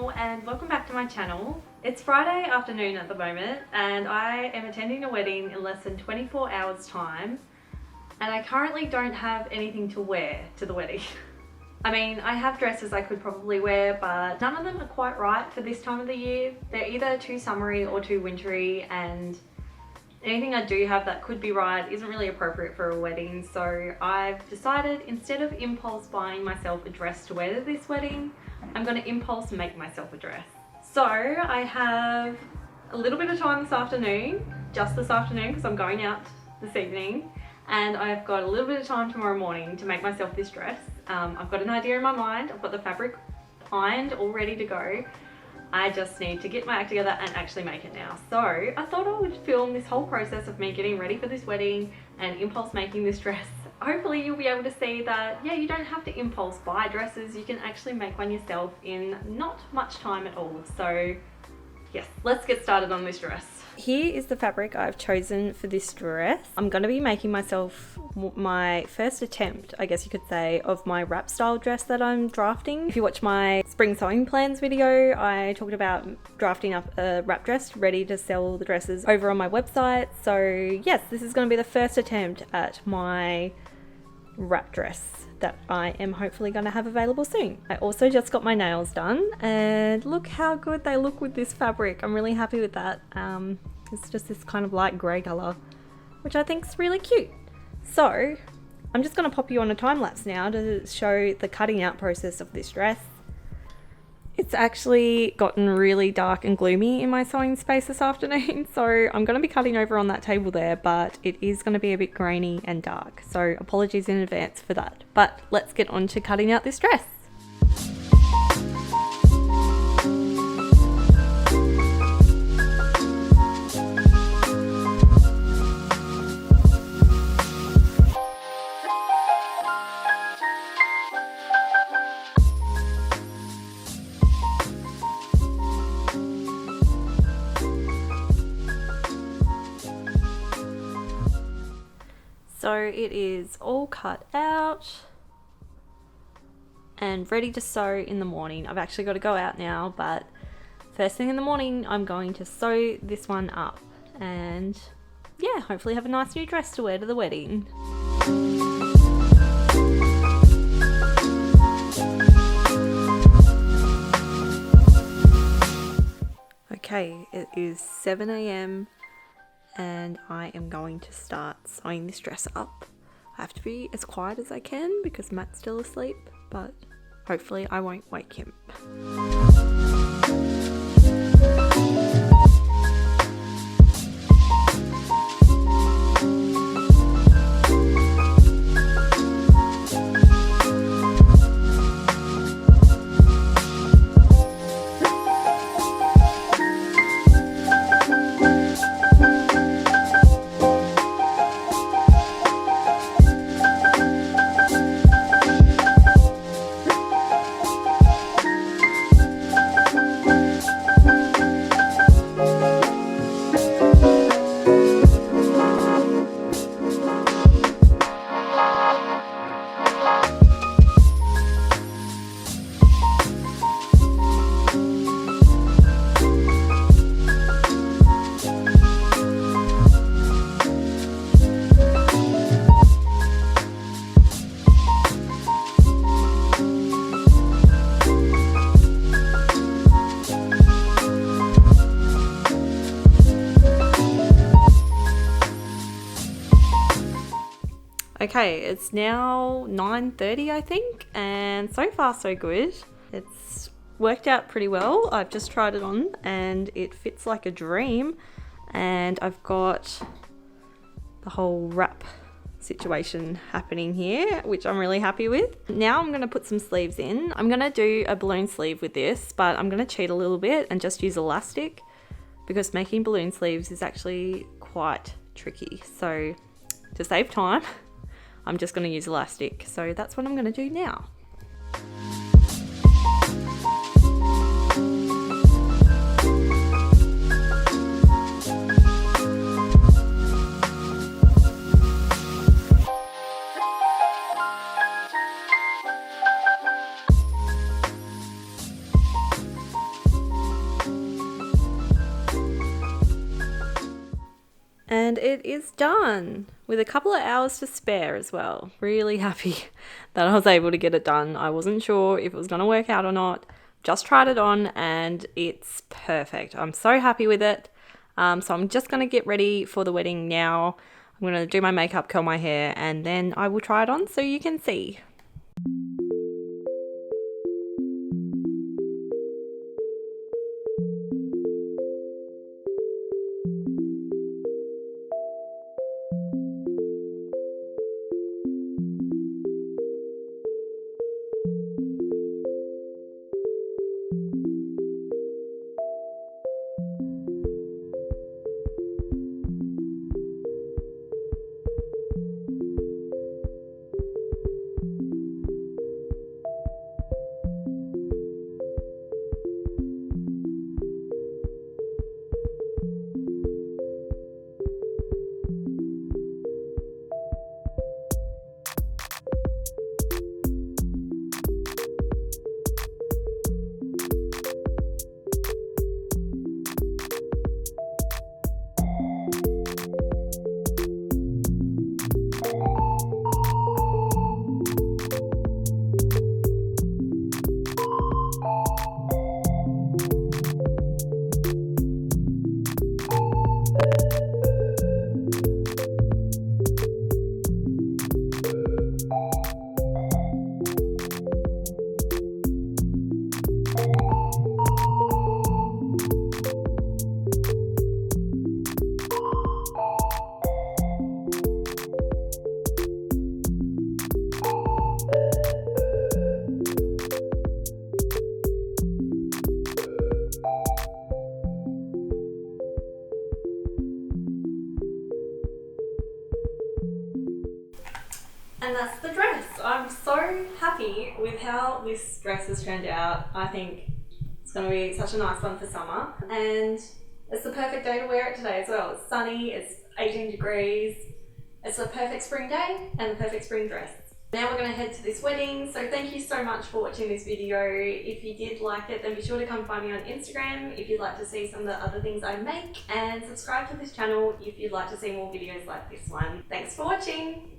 Hello and welcome back to my channel. It's Friday afternoon at the moment and I am attending a wedding in less than 24 hours time and I currently don't have anything to wear to the wedding. I mean, I have dresses I could probably wear, but none of them are quite right for this time of the year. They're either too summery or too wintry, and anything I do have that could be right isn't really appropriate for a wedding. So I've decided, instead of impulse buying myself a dress to wear to this wedding, I'm going to impulse make myself a dress. So I have a little bit of time this afternoon, just this afternoon because I'm going out this evening, and I've got a little bit of time tomorrow morning to make myself this dress. I've got an idea in my mind, I've got the fabric ironed all ready to go. I just need to get my act together and actually make it now. So I thought I would film this whole process of me getting ready for this wedding and impulse making this dress. Hopefully you'll be able to see that, yeah, you don't have to impulse buy dresses. You can actually make one yourself in not much time at all. So yes, let's get started on this dress. Here is the fabric I've chosen for this dress. I'm going to be making myself my first attempt, I guess you could say, of my wrap style dress that I'm drafting. If you watch my spring sewing plans video, I talked about drafting up a wrap dress ready to sell the dresses over on my website. So yes, this is going to be the first attempt at my wrap dress that I am hopefully going to have available soon. I also just got my nails done and look how good they look with this fabric. I'm really happy with that. It's just this kind of light grey colour, which I think is really cute. So I'm just going to pop you on a time lapse now to show the cutting out process of this dress. It's actually gotten really dark and gloomy in my sewing space this afternoon, so I'm going to be cutting over on that table there, but it is going to be a bit grainy and dark, so apologies in advance for that. But let's get on to cutting out this dress. So it is all cut out and ready to sew in the morning. I've actually got to go out now, but first thing in the morning I'm going to sew this one up and yeah, hopefully have a nice new dress to wear to the wedding. Okay, it is 7 AM and I am going to start sewing this dress up. I have to be as quiet as I can because Matt's still asleep, but hopefully I won't wake him. Okay, it's now 9:30 I think, and so far so good. It's worked out pretty well. I've just tried it on and it fits like a dream, and I've got the whole wrap situation happening here, which I'm really happy with. Now I'm going to put some sleeves in. I'm going to do a balloon sleeve with this, but I'm going to cheat a little bit and just use elastic because making balloon sleeves is actually quite tricky. So to save time, I'm just going to use elastic. So that's what I'm going to do now. it is done with a couple of hours to spare as well. Really happy that I was able to get it done. I wasn't sure if it was going to work out or not. Just tried it on and it's perfect. I'm so happy with it. So I'm just going to get ready for the wedding now. I'm going to do my makeup, curl my hair, and then I will try it on so you can see. And that's the dress. I'm so happy with how this dress has turned out. I think it's going to be such a nice one for summer. And it's the perfect day to wear it today as well. It's sunny, it's 18 degrees. It's a perfect spring day and the perfect spring dress. Now we're going to head to this wedding. So thank you so much for watching this video. If you did like it, then be sure to come find me on Instagram if you'd like to see some of the other things I make. And subscribe to this channel if you'd like to see more videos like this one. Thanks for watching.